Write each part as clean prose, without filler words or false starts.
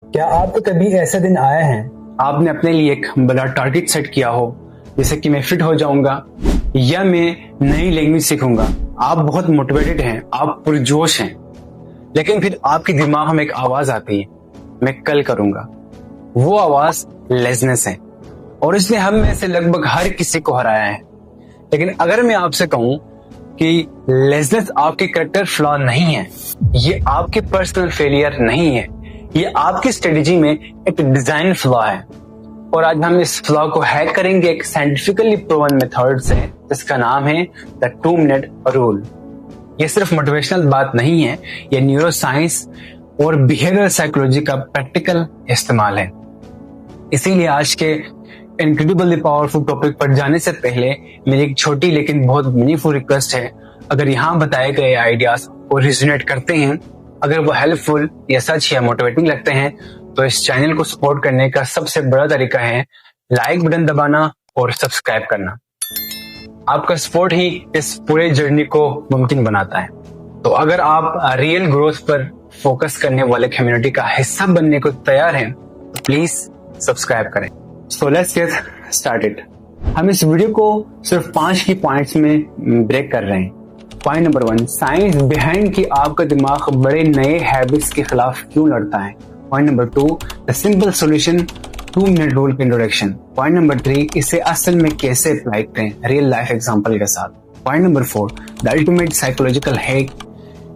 क्या आपको कभी ऐसा दिन आया है आपने अपने लिए एक बड़ा टारगेट सेट किया हो, जैसे कि मैं फिट हो जाऊंगा या मैं नई लैंग्वेज सीखूंगा। आप बहुत मोटिवेटेड हैं, आप पुरजोश हैं, लेकिन फिर आपके दिमाग में एक आवाज आती है, मैं कल करूंगा। वो आवाज लेजनेस है और इसने हम में से लगभग हर किसी को हराया है। लेकिन अगर मैं आपसे कहूं कि लेजनेस आपके कैरेक्टर फ्लॉ नहीं है, ये आपके पर्सनल फेलियर नहीं है, ये आपकी स्ट्रेटेजी में एक डिजाइन फ्लॉ है। और आज हम इस फ्लॉ को हैक करेंगे एक साइंटिफिकली प्रूवन मेथड से, जिसका नाम है द 2 मिनट रूल। ये सिर्फ मोटिवेशनल बात नहीं है, ये न्यूरो साइंस और बिहेवियर साइकोलॉजी का प्रैक्टिकल इस्तेमाल है। इसीलिए आज के इनक्रेडिबली पावरफुल टॉपिक पर जाने से पहले मेरी एक छोटी लेकिन बहुत मीनिंगफुल रिक्वेस्ट है। अगर यहाँ बताए गए आइडियाज को रिजोनेट करते हैं, अगर वो हेल्पफुल या सच या मोटिवेटिंग लगते हैं, तो इस चैनल को सपोर्ट करने का सबसे बड़ा तरीका है लाइक बटन दबाना और सब्सक्राइब करना। आपका सपोर्ट ही इस पूरे जर्नी को मुमकिन बनाता है। तो अगर आप रियल ग्रोथ पर फोकस करने वाले कम्युनिटी का हिस्सा बनने को तैयार हैं, तो प्लीज सब्सक्राइब करें। So let's get started. हम इस वीडियो को सिर्फ 5 की पॉइंट्स में ब्रेक कर रहे हैं। पॉइंट नंबर 1, साइंस बिहाइंड कि आपका दिमाग बड़े नए हैबिट्स के खिलाफ क्यों लड़ता है। Point number 2, the simple solution 2 minute rule की इंट्रोडक्शन। पॉइंट नंबर 3, इसे असल में कैसे अप्लाई करें रियल लाइफ एग्जांपल के साथ। Point number 4, the ultimate psychological hack,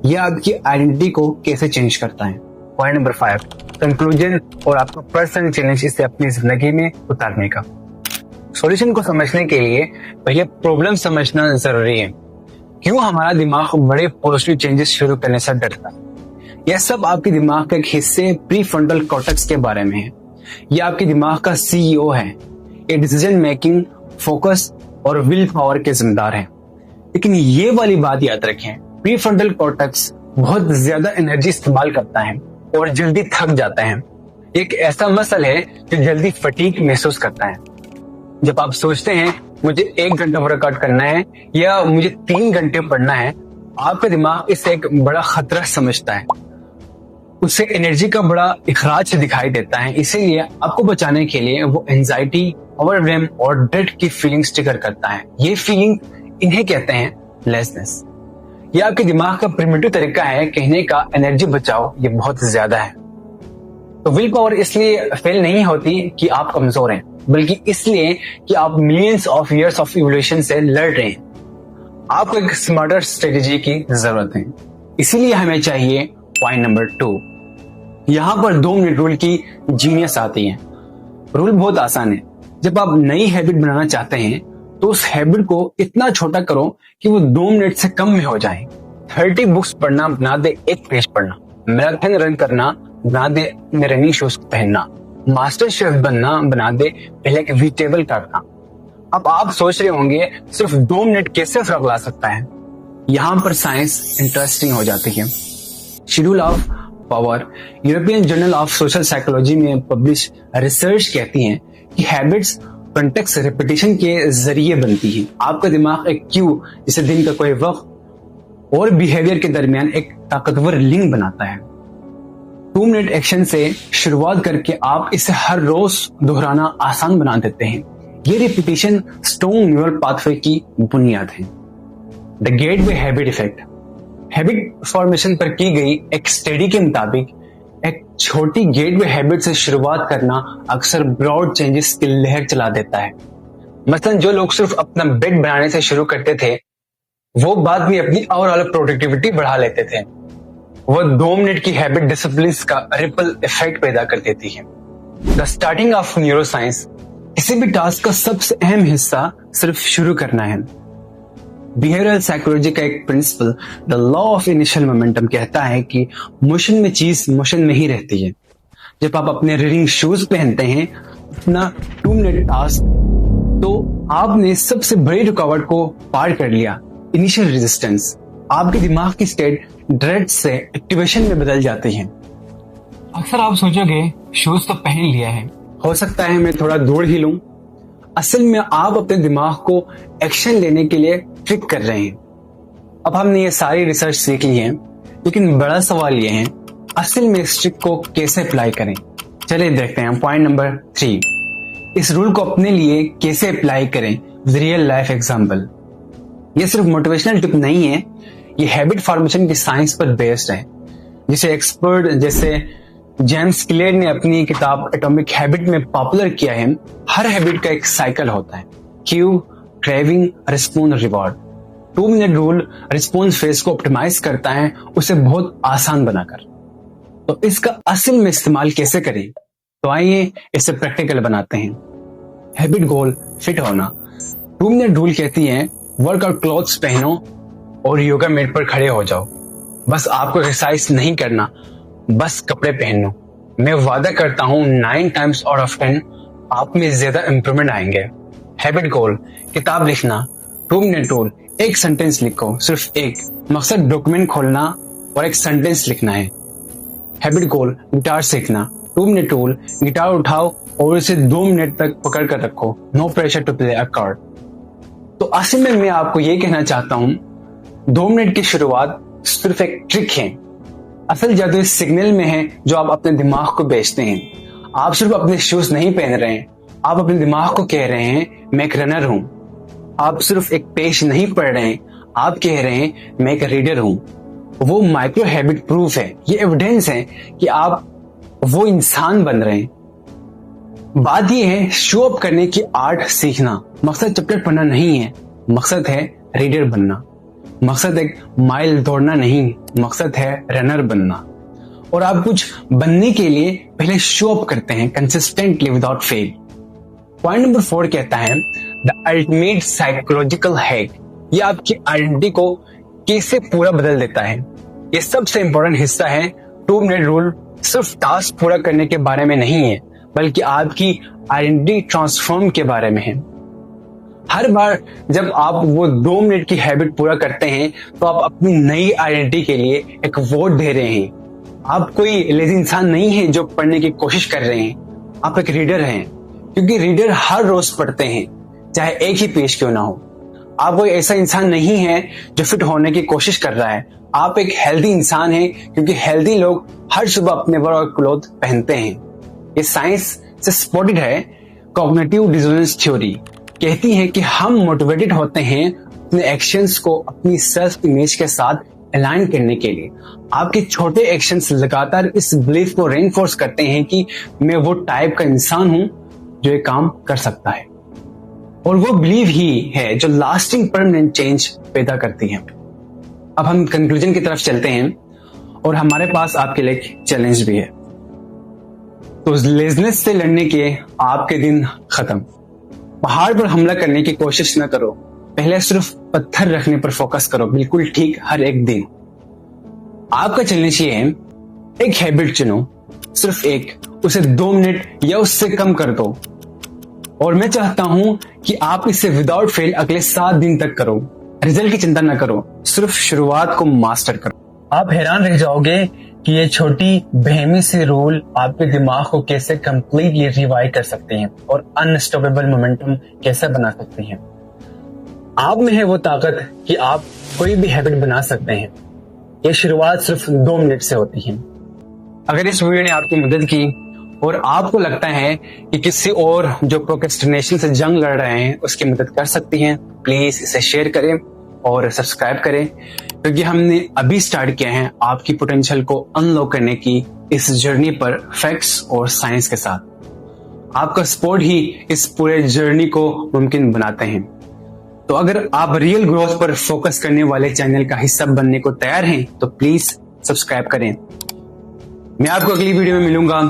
यह आपकी आइडेंटिटी को कैसे चेंज करता है। पॉइंट नंबर 5, कंक्लूजन और आपका पर्सनल चैलेंज इसे अपनी जिंदगी में उतारने का। सॉल्यूशन को समझने के लिए पहले प्रॉब्लम समझना जरूरी है। क्यों हमारा दिमाग बड़े पॉजिटिव चेंजेस शुरू करने से डरता है? यह सब आपके दिमाग के एक हिस्से प्रीफ्रंटल कॉर्टेक्स के बारे में है। यह आपके दिमाग का सीईओ है। ये डिसीजन मेकिंग, फोकस और विल पावर के जिम्मेदार है। लेकिन ये वाली बात याद रखें, प्रीफ्रंटल कॉर्टेक्स बहुत ज्यादा एनर्जी इस्तेमाल करता है और जल्दी थक जाता है। एक ऐसा मसल है जो जल्दी फटीग महसूस करता है। जब आप सोचते हैं मुझे 1 घंटा वर्कआउट करना है या मुझे 3 घंटे पढ़ना है, आपका दिमाग इसे एक बड़ा खतरा समझता है। उससे एनर्जी का बड़ा इखराज दिखाई देता है। इसीलिए आपको बचाने के लिए वो एंजाइटी, ओवरवेलम और ड्रेड की फीलिंग्स ट्रिगर करता है। ये फीलिंग, इन्हें कहते हैं लेसनेस। ये आपके दिमाग का प्रिमिटिव तरीका है कहने का एनर्जी बचाओ, ये बहुत ज्यादा है। तो विल पावर इसलिए फेल नहीं होती कि आप कमजोर हैं, बल्कि इसलिए कि आप millions of years of evolution से लड़ रहे हैं। आपको एक स्मार्टर स्ट्रेटेजी की जरूरत है। इसीलिए हमें चाहिए पॉइंट नंबर 2। यहाँ पर 2 मिनट रूल की जीनियस आती है। रूल बहुत आसान है। जब आप नई हैबिट बनाना चाहते हैं, तो उस हैबिट को इतना छोटा करो कि वो 2 मिनट से कम में हो जाए। 30 बुक्स पढ़ना बना दे 1 पेज पढ़ना। मैराथन रन करना बना दे रनिंग शूज पहनना। मास्टर शेफ बनना बना दे पहले एक वेजिटेबल काटना। अब आप सोच रहे होंगे सिर्फ 2 मिनट कैसे फर्क ला सकता है? यहाँ पर साइंस इंटरेस्टिंग हो जाती है। Schedule of power, European journal of social psychology में पब्लिश रिसर्च कहती है कि हैबिट्स कॉन्टेक्स्ट रिपीटिशन के जरिए बनती है। आपका दिमाग एक क्यू, जैसे दिन का कोई वक्त और बिहेवियर के दरमियान एक ताकतवर लिंक बनाता है। 2 मिनट एक्शन से शुरुआत करके आप इसे हर रोज दोहराना आसान बना देते हैं। ये रिपीटिशन स्ट्रॉन्ग न्यूरल पाथवे की बुनियाद है। The gateway habit effect, habit formation पर की गई एक स्टडी के मुताबिक एक छोटी गेटवे हैबिट से शुरुआत करना अक्सर ब्रॉड चेंजेस की लहर चला देता है। मसलन जो लोग सिर्फ अपना बेड बनाने से शुरू करते थे, वो बाद में अपनी ओवरऑल प्रोडक्टिविटी बढ़ा लेते थे। वो 2 मिनट की हैबिट डिसिप्लिन का रिपल इफेक्ट पैदा कर देती है। The starting of neuro science, किसी भी टास्क का सबसे अहम हिस्सा सिर्फ शुरू करना है। बिहेवियरल साइकोलॉजी का एक principle, the law of initial momentum, कहता है कि मोशन में चीज मोशन में ही रहती है। जब आप अपने रनिंग शूज पहनते हैं, अपना 2 मिनट टास्क, तो आपने सबसे बड़ी रुकावट को पार कर लिया, इनिशियल रेजिस्टेंस। आपके दिमाग की स्टेट ड्रेड से एक्टिवेशन में बदल जाती है। अक्सर आप सोचोगे शूज तो पहन लिया है, हो सकता है मैं थोड़ा दूर ही लूं। असल में आप अपने दिमाग को एक्शन लेने के लिए ट्रिक कर रहे हैं। अब हमने ये सारी रिसर्च सीख ली है, लेकिन बड़ा सवाल ये है, असल में इस ट्रिक को कैसे अप्लाई करें? चलिए देखते हैं पॉइंट नंबर 3। इस रूल को अपने लिए कैसे अप्लाई करें, रियल लाइफ एग्जाम्पल। ये सिर्फ मोटिवेशनल टिप नहीं है, ये हैबिट फॉर्मेशन की साइंस पर बेस्ड है, जिसे एक्सपर्ट जैसे जेम्स क्लियर ने अपनी किताब एटॉमिक हैबिट में पॉपुलर किया है। हर हैबिट का एक साइकिल होता है, Q, craving, response, reward. 2 minute rule response phase को ऑप्टिमाइज करता है, उसे बहुत आसान बनाकर। तो इसका असल में इस्तेमाल कैसे करें, तो आइए इसे प्रैक्टिकल बनाते हैं। हैबिट गोल फिट होना। 2 मिनट रूल कहती है वर्कआउट क्लॉथ्स पहनो और योगा मैट पर खड़े हो जाओ। बस आपको एक्सरसाइज नहीं करना, बस कपड़े पहनो। मैं वादा करता हूं 9 टाइम्स आउट ऑफ 10 आप में ज्यादा इंप्रूवमेंट आएंगे। हैबिट गोल किताब लिखना। 2 मिनट रूल, एक सेंटेंस लिखो, सिर्फ एक। मकसद डॉक्यूमेंट खोलना और एक सेंटेंस लिखना है। हैबिट गोल गिटार सीखना। 2 मिनट रूल, गिटार उठाओ और उसे 2 मिनट तक पकड़ कर रखो। No pressure to play a chord. तो असल में मैं आपको ये कहना चाहता हूं 2 मिनट की शुरुआत सिर्फ एक ट्रिक है। असल जादू इस सिग्नल में है जो आप अपने दिमाग को बेचते हैं। आप सिर्फ अपने शूज नहीं पहन रहे हैं, आप अपने दिमाग को कह रहे हैं मैं एक रनर हूं। आप सिर्फ एक पेज नहीं पढ़ रहे हैं, आप कह रहे हैं मैं एक रीडर हूं। वो माइक्रो हैबिट प्रूफ है, ये एविडेंस है कि आप वो इंसान बन रहे हैं। बात ये है शो अप करने की आर्ट सीखना। मकसद चैप्टर पढ़ना नहीं है, मकसद है रीडर बनना। मकसद एक माइल दौड़ना नहीं, मकसद है रनर बनना। और आप कुछ बनने के लिए पहले शो अप करते हैं consistently without fail. Point number 4 कहता है द अल्टीमेट साइकोलॉजिकल हैक। ये आपकी आइडेंटिटी को कैसे पूरा बदल देता है। ये सबसे इंपॉर्टेंट हिस्सा है। 2 मिनट रूल सिर्फ टास्क पूरा करने के बारे में नहीं है, बल्कि आपकी आइडेंटिटी ट्रांसफॉर्म के बारे में है। हर बार जब आप वो 2 मिनट की हैबिट पूरा करते हैं तो आप अपनी नई आइडेंटिटी के लिए एक वोट दे रहे हैं। आप कोई लेजी इंसान नहीं है जो पढ़ने की कोशिश कर रहे हैं, आप एक रीडर हैं, क्योंकि रीडर हर रोज पढ़ते हैं, चाहे एक ही पेज क्यों ना हो। आप कोई ऐसा इंसान नहीं है जो फिट होने की कोशिश कर रहा है, आप एक हेल्दी इंसान हैं, क्योंकि हेल्दी लोग हर सुबह अपने वर्कआउट क्लॉथ पहनते हैं। ये साइंस से सपोर्टेड है। कॉग्निटिव डिसोनेंस थ्योरी कहती है कि हम मोटिवेटेड होते हैं अपने एक्शंस को अपनी सेल्फ इमेज के साथ अलाइन करने के लिए। आपके छोटे एक्शंस लगातार इस बिलीफ को रेनफोर्स करते हैं कि मैं वो टाइप का इंसान हूं जो ये काम कर सकता है। और वो बिलीव ही है जो लास्टिंग परमानेंट चेंज पैदा करती है। अब हम कंक्लूजन की तरफ चलते हैं और हमारे पास आपके लिए एक चैलेंज भी है। तो लेजनेस से लड़ने के आपके दिन खत्म। पहाड़ पर हमला करने की कोशिश न करो, पहले सिर्फ पत्थर रखने पर फोकस करो, बिल्कुल ठीक हर एक दिन। आपका चैलेंज ये है, एक हैबिट चुनो, सिर्फ एक, उसे 2 मिनट या उससे कम कर दो। और मैं चाहता हूं कि आप इसे विदाउट फेल अगले 7 दिन तक करो। रिजल्ट की चिंता न करो, सिर्फ शुरुआत को मास्टर करो। आप हैरान रह जाओगे कि ये छोटी बेहमी सी रूल आपके दिमाग को कैसे कंप्लीटली रिवाइव कर सकते हैं और अनस्टॉपेबल मोमेंटम कैसे बना सकते हैं। आप में है वो ताकत कि आप कोई भी हैबिट बना सकते हैं। ये शुरुआत सिर्फ 2 मिनट से होती है। अगर इस वीडियो ने आपकी मदद की और आपको लगता है कि किसी और जो प्रोक्रेस्टिनेशन से जंग लड़ रहे हैं उसकी मदद कर सकती हैं, प्लीज इसे शेयर करें और सब्सक्राइब करें, क्योंकि हमने अभी स्टार्ट किया है आपकी पोटेंशियल को अनलॉक करने की इस जर्नी पर फैक्ट्स और साइंस के साथ। आपका सपोर्ट ही इस पूरे जर्नी को मुमकिन बनाते हैं। तो अगर आप रियल ग्रोथ पर फोकस करने वाले चैनल का हिस्सा बनने को तैयार हैं तो प्लीज सब्सक्राइब करें। मैं आपको अगली वीडियो में मिलूंगा,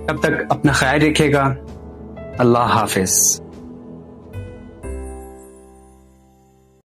तब तक अपना ख्याल रखिएगा। अल्लाह हाफिज।